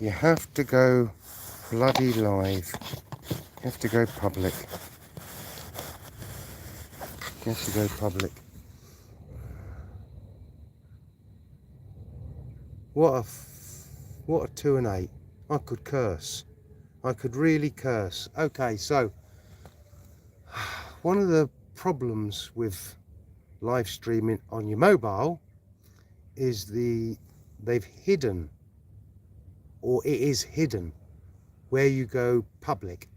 You have to go bloody live. You have to go public. You have to go public. What a 2 and 8. I could curse. I could really curse. Okay, so one of the problems with live streaming on your mobile is they've hidden, or it is hidden, where you go public.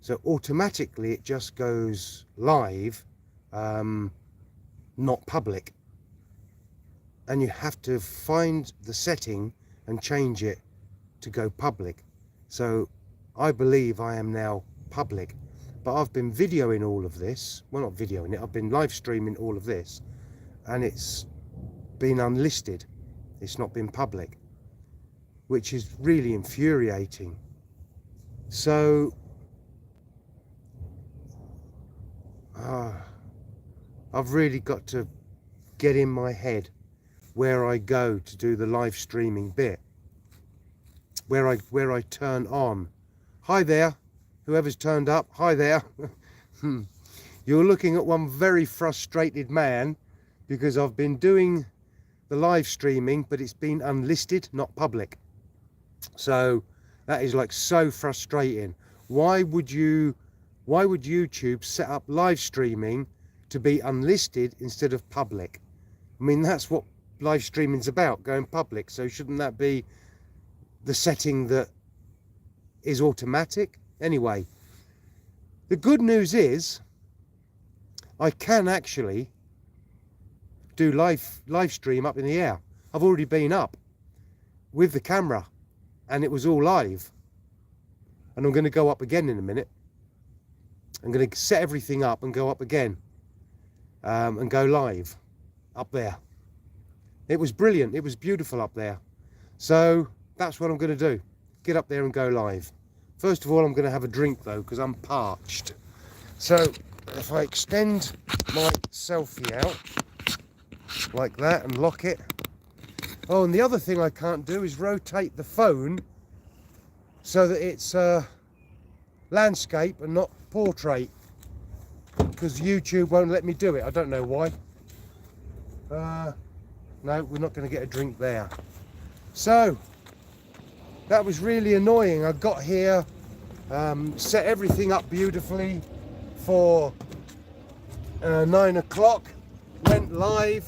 So automatically it just goes live, not public. And you have to find the setting and change it to go public. So I believe I am now public, but I've been videoing all of this. Well, not videoing it, I've been live streaming all of this, and it's been unlisted. It's not been public, which is really infuriating. So I've really got to get in my head where I go to do the live streaming bit, where I turn on. Hi there, whoever's turned up, hi there. You're looking at one very frustrated man because I've been doing the live streaming, but it's been unlisted, not public. So that is like so frustrating. Why would YouTube set up live streaming to be unlisted instead of public? I mean, that's what live streaming's about, going public. So shouldn't that be the setting that is automatic? Anyway, the good news is I can actually do live stream up in the air. I've already been up with the camera and it was all live, and I'm going to go up again in a minute. I'm going to set everything up and go up again, and go live up there. It was brilliant. It was beautiful up there. So that's what I'm going to do. Get up there and go live. First of all, I'm going to have a drink though, because I'm parched. So if I extend my selfie out like that and lock it. Oh, and the other thing I can't do is rotate the phone so that it's landscape and not portrait, because YouTube won't let me do it. I don't know why. No, we're not going to get a drink there. So that was really annoying. I got here, set everything up beautifully for 9 o'clock, went live,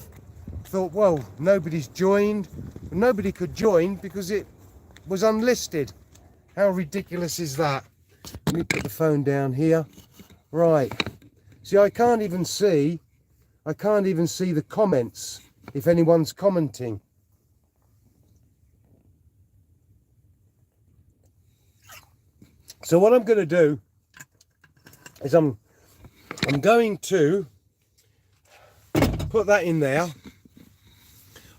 thought, well, nobody's joined. Nobody could join because it was unlisted. How ridiculous is that? Let me put the phone down here. Right. See, I can't even see the comments if anyone's commenting. So what I'm going to do is I'm going to put that in there.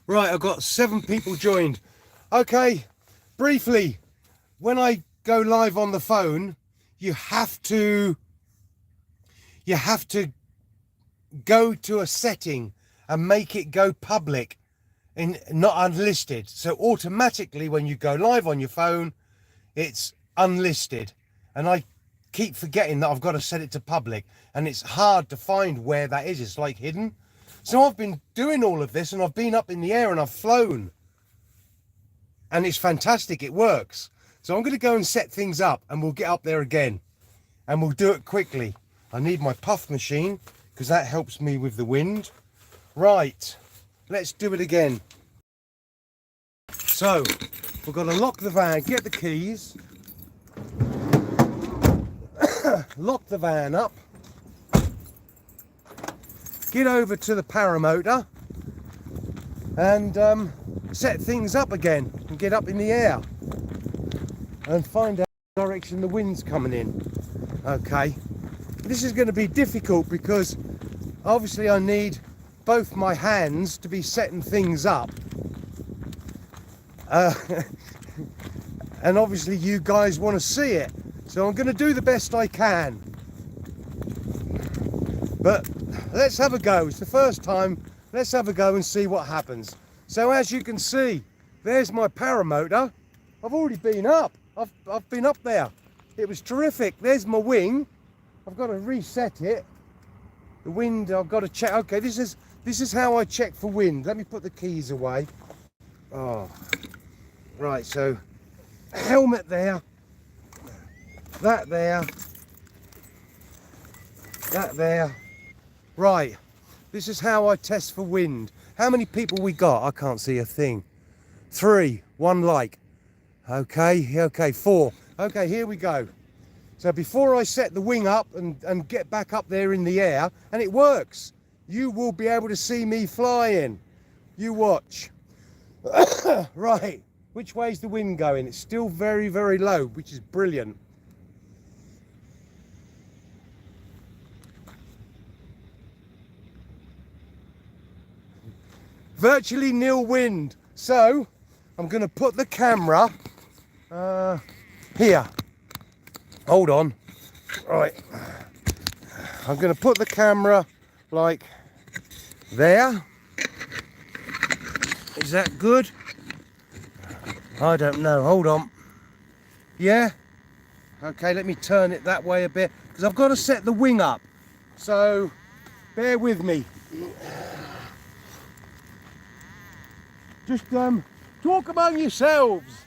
Right, I've got 7 people joined. Okay, briefly, when I go live on the phone, you have to go to a setting and make it go public and not unlisted. So automatically when you go live on your phone, it's unlisted. And I keep forgetting that I've got to set it to public, and it's hard to find where that is. It's like hidden. So I've been doing all of this, and I've been up in the air and I've flown, and it's fantastic. It works. So I'm going to go and set things up, and we'll get up there again, and we'll do it quickly. I need my puff machine because that helps me with the wind. Right, let's do it again. So we've got to lock the van, get the keys, lock the van up, get over to the paramotor and set things up again and get up in the air and find out the direction the wind's coming in. Okay, this is going to be difficult because obviously I need both my hands to be setting things up, and obviously you guys want to see it, so I'm going to do the best I can. But let's have a go. It's the first time. Let's have a go and see what happens. So as you can see, there's my paramotor, I've already been up. I've been up there. It was terrific. There's my wing. I've got to reset it. The wind, I've got to check. Okay, this is how I check for wind. Let me put the keys away. Oh, right, so helmet there, that there, that there. Right, this is how I test for wind. How many people we got? I can't see a thing. 3, 1 like. Okay, 4. Okay, here we go. So before I set the wing up and get back up there in the air, and it works, you will be able to see me flying. You watch. Right, which way's the wind going? It's still very, very low, which is brilliant. Virtually nil wind. So I'm going to put the camera here. Hold on. Right. I'm going to put the camera like there. Is that good? I don't know. Hold on. Yeah? Okay, let me turn it that way a bit because I've got to set the wing up. So bear with me. Just talk among yourselves.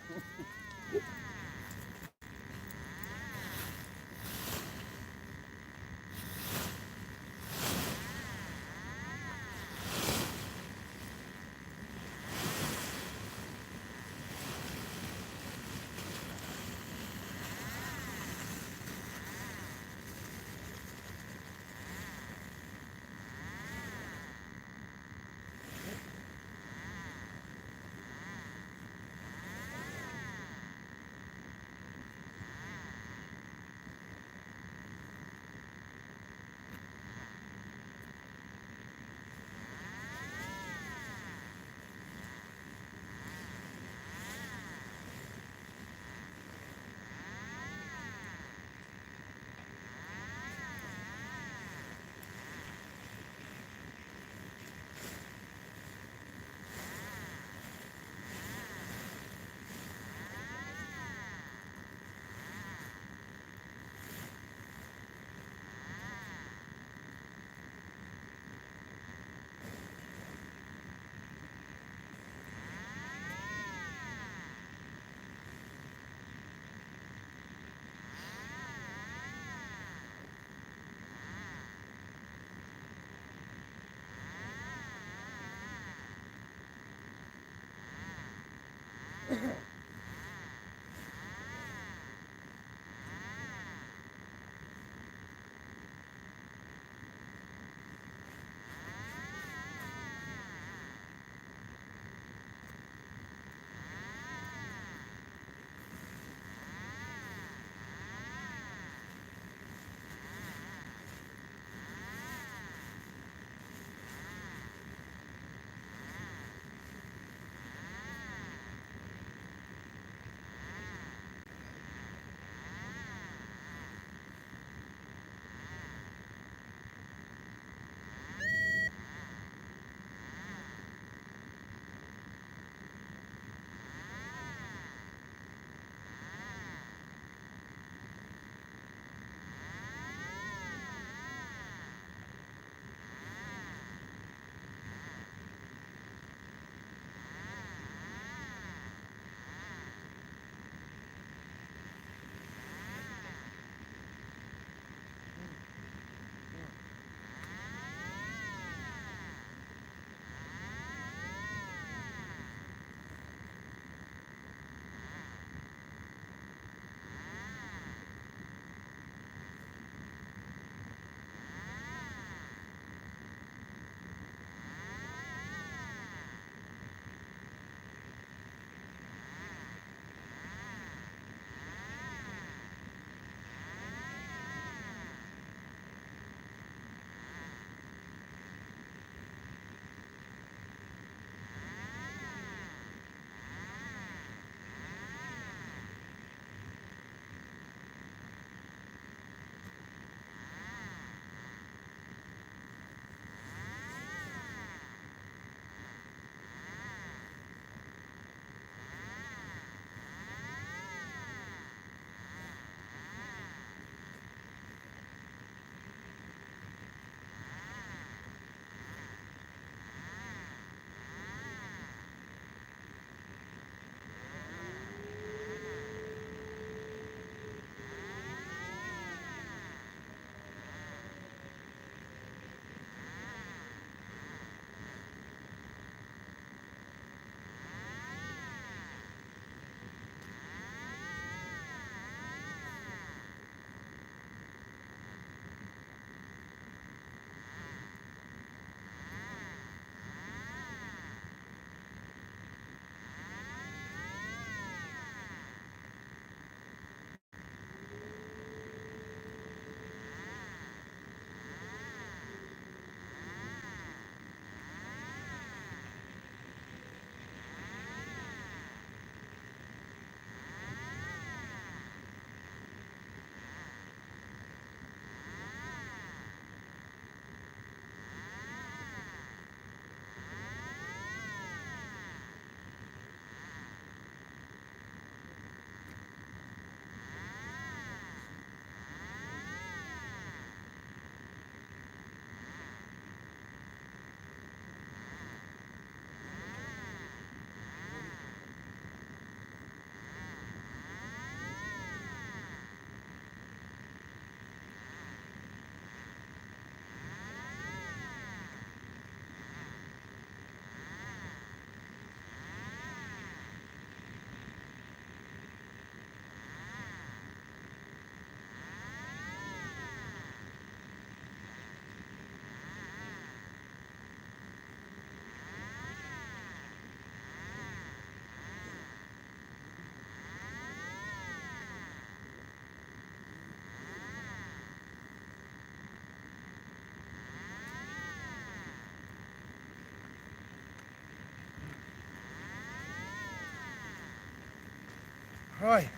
Right,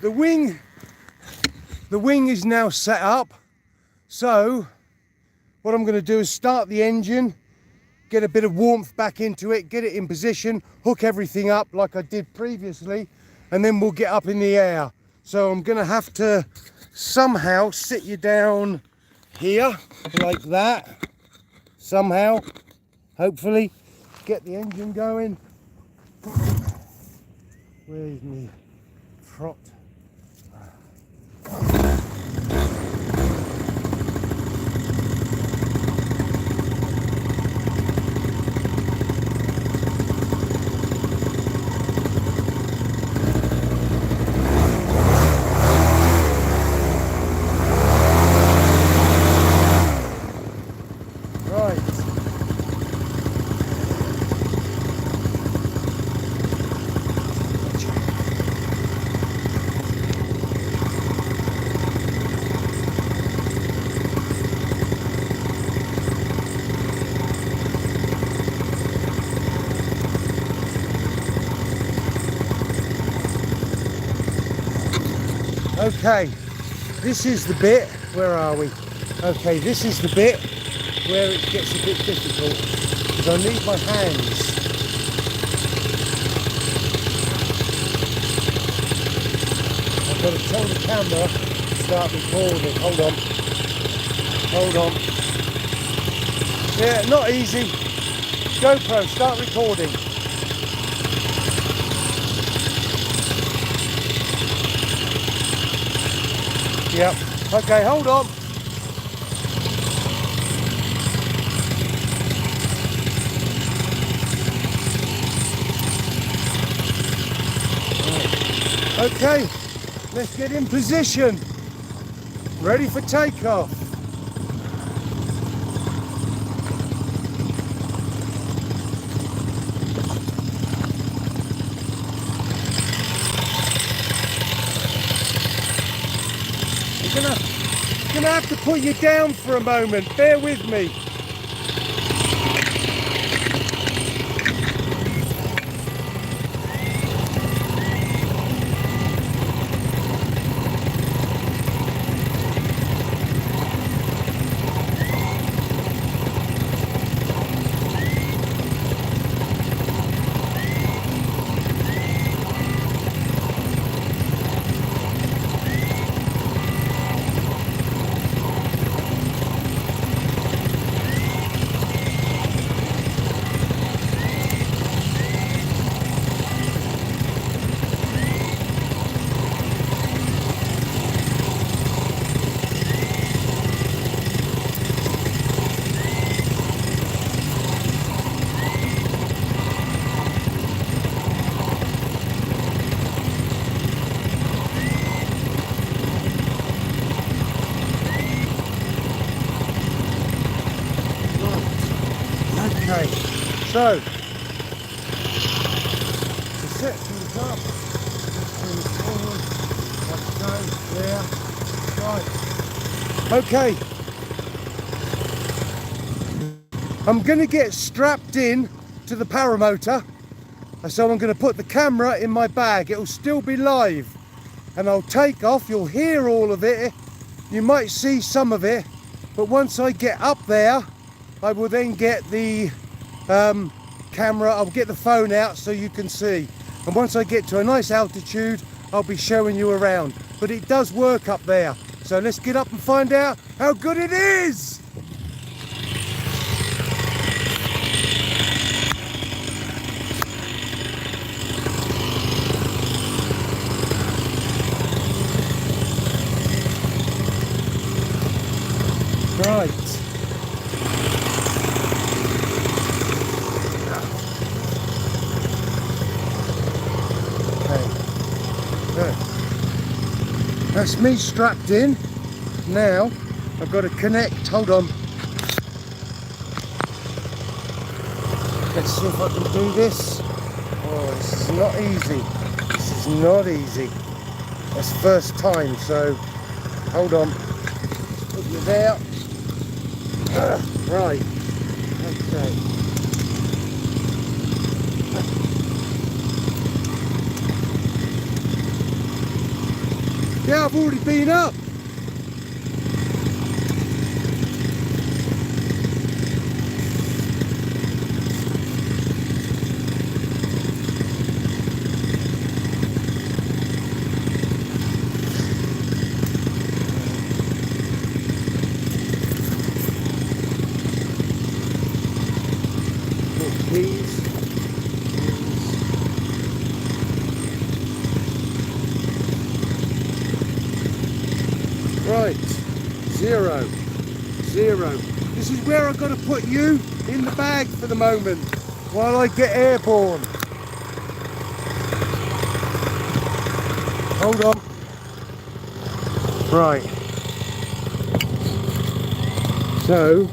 the wing is now set up, so what I'm going to do is start the engine, get a bit of warmth back into it, get it in position, hook everything up like I did previously, and then we'll get up in the air. So I'm going to have to somehow sit you down here like that, somehow, hopefully get the engine going. Where's me trot? Okay, this is the bit, where are we? Okay, this is the bit where it gets a bit difficult, because I need my hands. I've got to tell the camera to start recording. Hold on. Yeah, not easy. GoPro, start recording. Yep. Okay, hold on. Okay, let's get in position. Ready for takeoff. I'm gonna have to put you down for a moment. Bear with me. Okay, so to set things up, move forward, like so, there, right. Okay, I'm going to get strapped in to the paramotor, so I'm going to put the camera in my bag. It'll still be live, and I'll take off. You'll hear all of it, you might see some of it, but once I get up there, I will then get the camera, I'll get the phone out so you can see. And once I get to a nice altitude, I'll be showing you around. But it does work up there. So let's get up and find out how good it is. Right. That's me strapped in. Now I've got to connect. Hold on. Let's see if I can do this. Oh, this is not easy. This is not easy. That's first time, so hold on. Put you there. Right. Okay. Yeah, I've already been up. Keys. Right, 0, 0. This is where I've got to put you in the bag for the moment while I get airborne. Hold on. Right. So,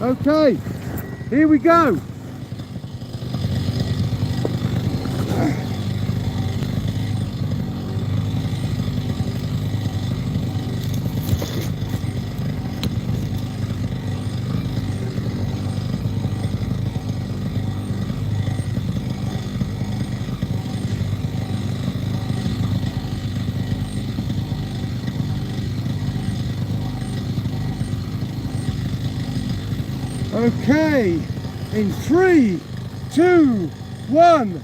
okay, here we go. Okay, in 3, 2, 1.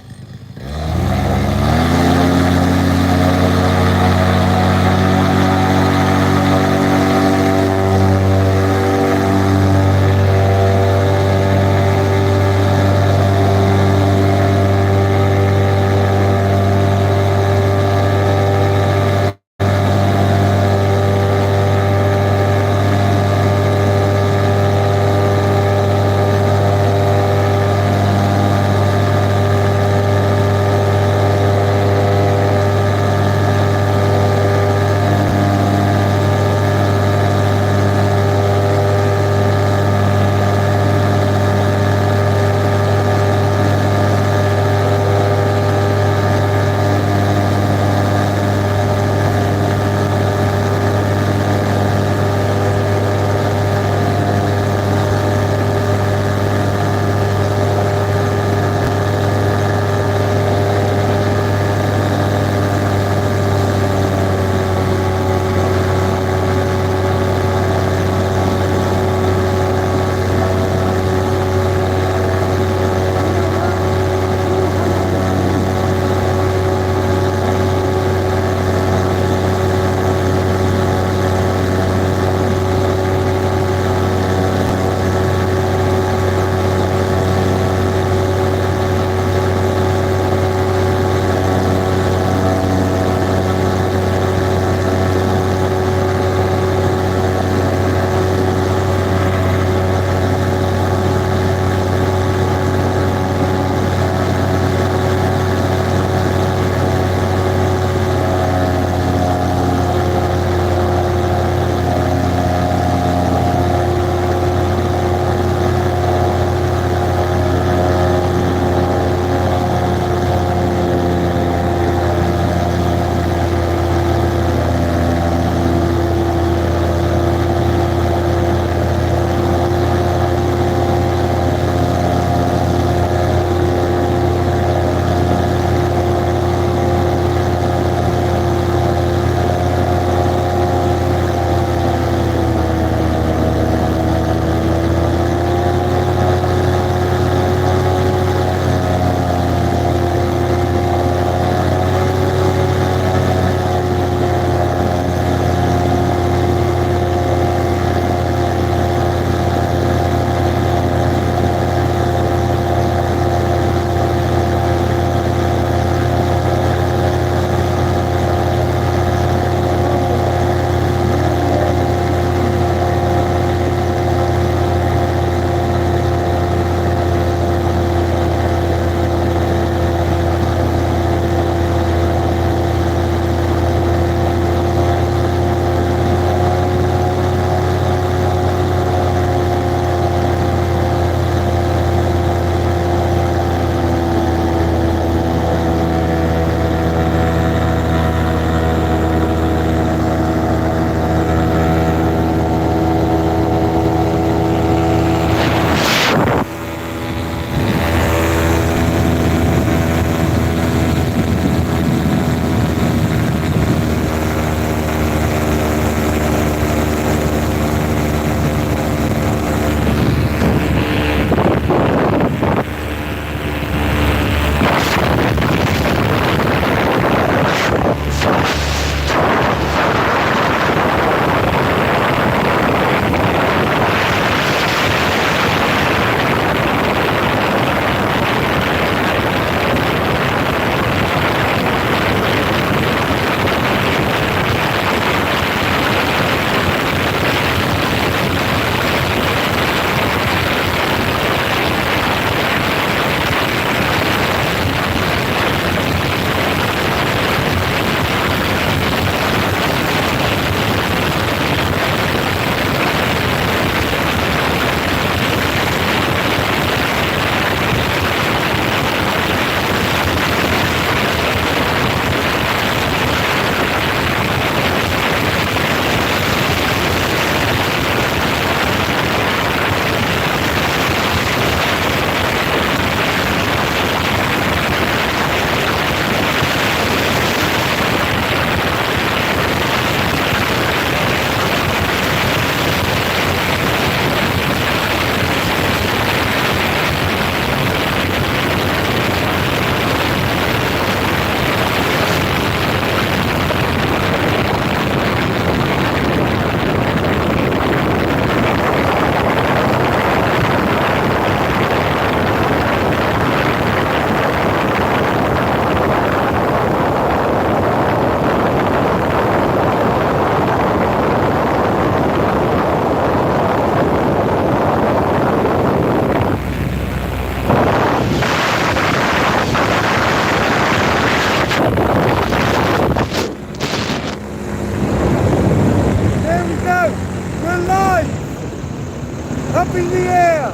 there!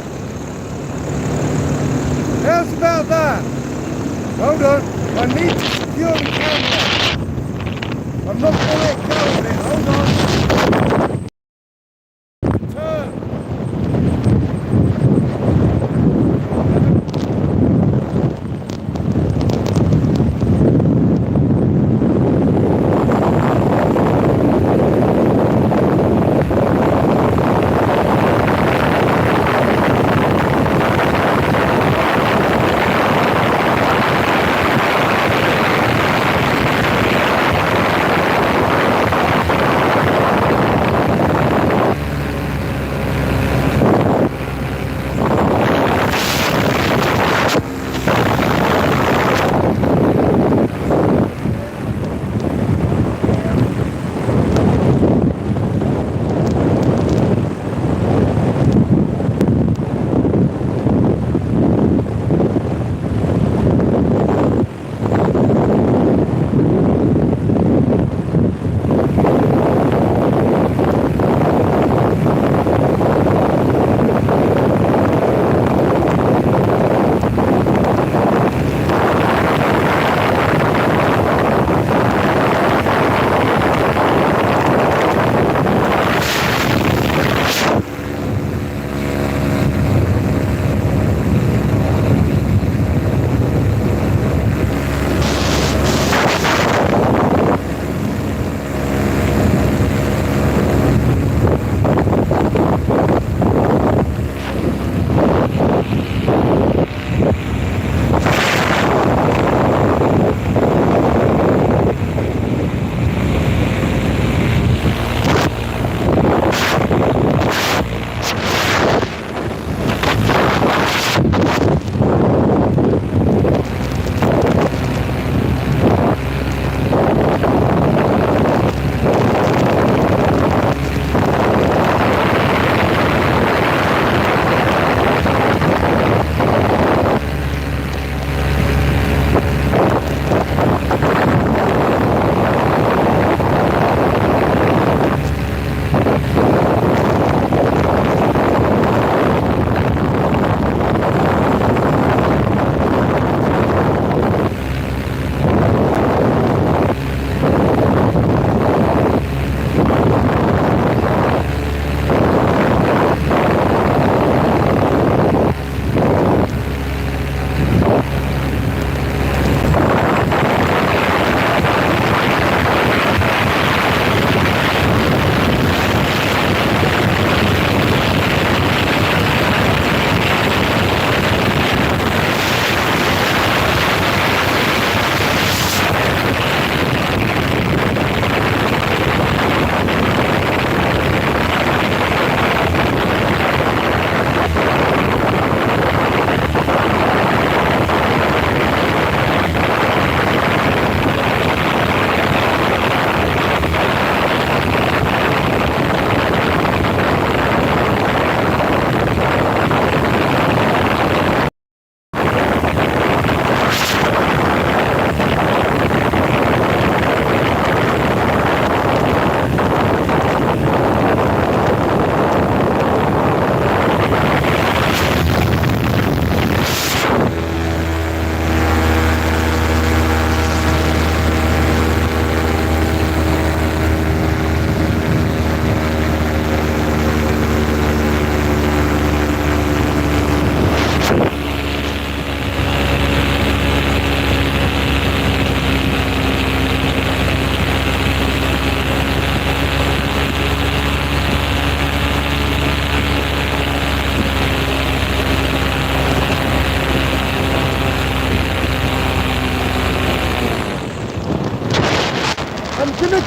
How's about that? Hold on, I need to secure the camera. I'm not going to let go of it, hold on. Turn.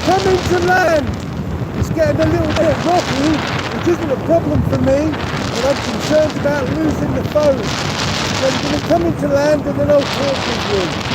coming to land. It's getting a little bit rocky, which isn't a problem for me, but I'm concerned about losing the phone. So I'm going to come into land and then I'll talk with you.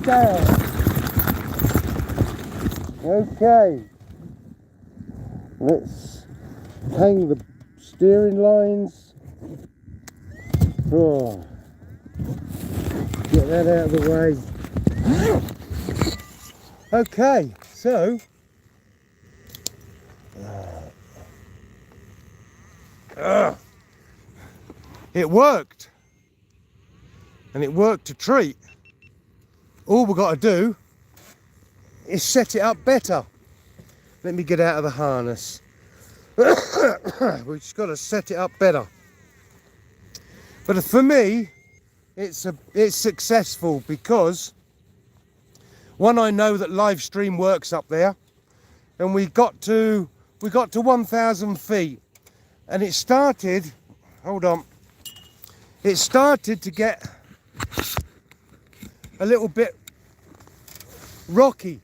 down. Okay, let's hang the steering lines. Oh, get that out of the way. Okay, so it worked, and it worked a treat. All we've got to do is set it up better. Let me get out of the harness. We've just got to set it up better. But for me, it's successful because one, I know that live stream works up there, and we got to 1,000 feet, and it started. Hold on. It started to get a little bit rocky,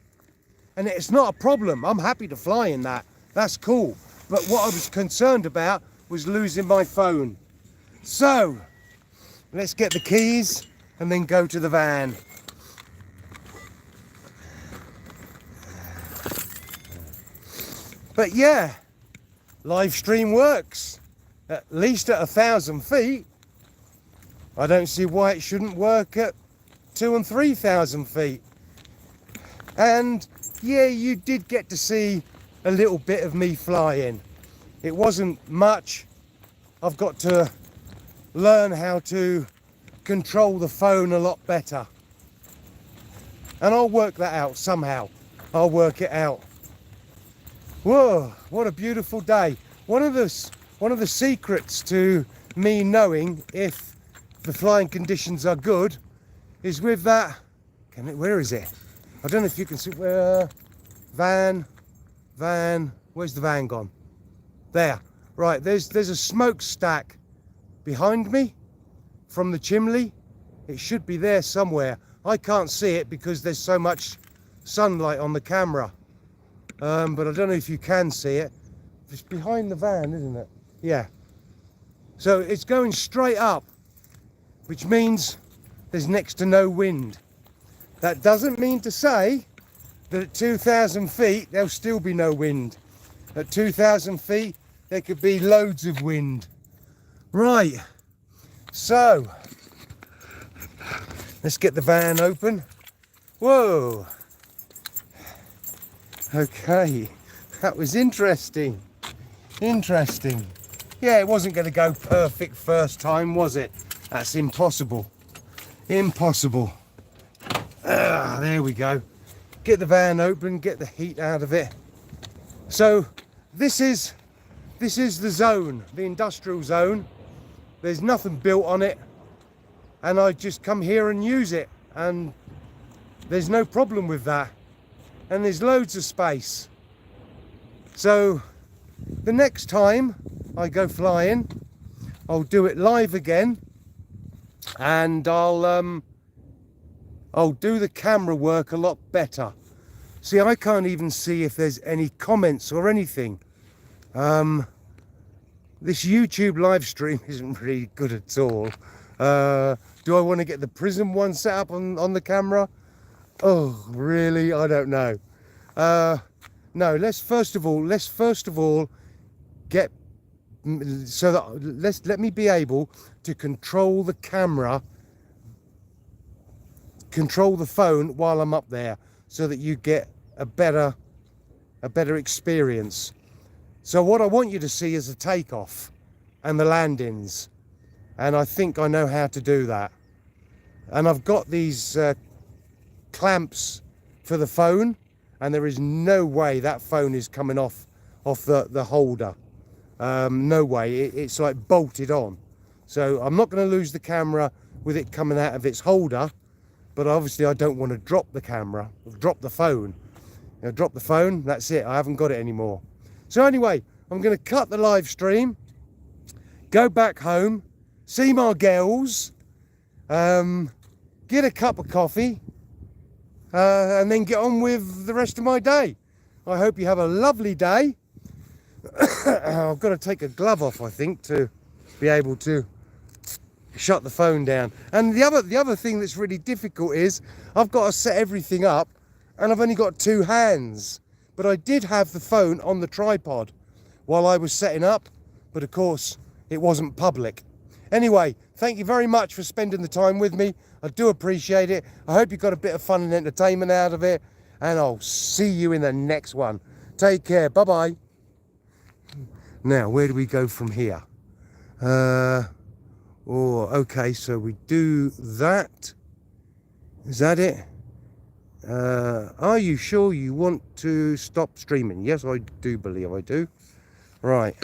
and it's not a problem. I'm happy to fly in that. That's cool. But what I was concerned about was losing my phone. So let's get the keys and then go to the van. But yeah, live stream works, at least at 1,000 feet. I don't see why it shouldn't work at 2,000 and 3,000 feet. And yeah, you did get to see a little bit of me flying. It wasn't much. I've got to learn how to control the phone a lot better. And I'll work that out somehow. I'll work it out. Whoa, what a beautiful day. One of the secrets to me knowing if the flying conditions are good is with that, where is it? I don't know if you can see, van, where's the van gone? There, right, there's a smokestack behind me from the chimney. It should be there somewhere. I can't see it because there's so much sunlight on the camera. But I don't know if you can see it. It's behind the van, isn't it? Yeah. So it's going straight up, which means there's next to no wind. That doesn't mean to say that at 2,000 feet there'll still be no wind. At 2,000 feet there could be loads of wind. Right, so let's get the van open. Whoa. Okay, that was interesting. Interesting. Yeah, it wasn't going to go perfect first time, was it? That's impossible. Impossible. There we go. Get the van open, get the heat out of it. So this is the zone, the industrial zone. There's nothing built on it, and I just come here and use it, and there's no problem with that. And there's loads of space. So the next time I go flying, I'll do it live again, and I'll do the camera work a lot better. See, I can't even see if there's any comments or anything. This YouTube live stream isn't really good at all. Do I want to get the Prism one set up on the camera? Oh, really? I don't know. No, let's first of all get so that let me be able to control the camera, control the phone while I'm up there, so that you get a better experience. So what I want you to see is the takeoff and the landings, and I think I know how to do that. And I've got these clamps for the phone, and there is no way that phone is coming off the holder. No way. It's like bolted on. So I'm not going to lose the camera with it coming out of its holder, but obviously I don't want to drop the camera, drop the phone. You know, drop the phone, that's it, I haven't got it anymore. So anyway, I'm going to cut the live stream, go back home, see my girls, get a cup of coffee, and then get on with the rest of my day. I hope you have a lovely day. I've got to take a glove off, I think, to be able to shut the phone down. And the other thing that's really difficult is I've got to set everything up and I've only got 2 hands. But I did have the phone on the tripod while I was setting up, but of course it wasn't public. Anyway, thank you very much for spending the time with me. I do appreciate it. I hope you got a bit of fun and entertainment out of it, and I'll see you in the next one. Take care. Bye-bye. Now, where do we go from here? Okay, so we do that. Is that it? Are you sure you want to stop streaming? Yes, I do believe I do. Right.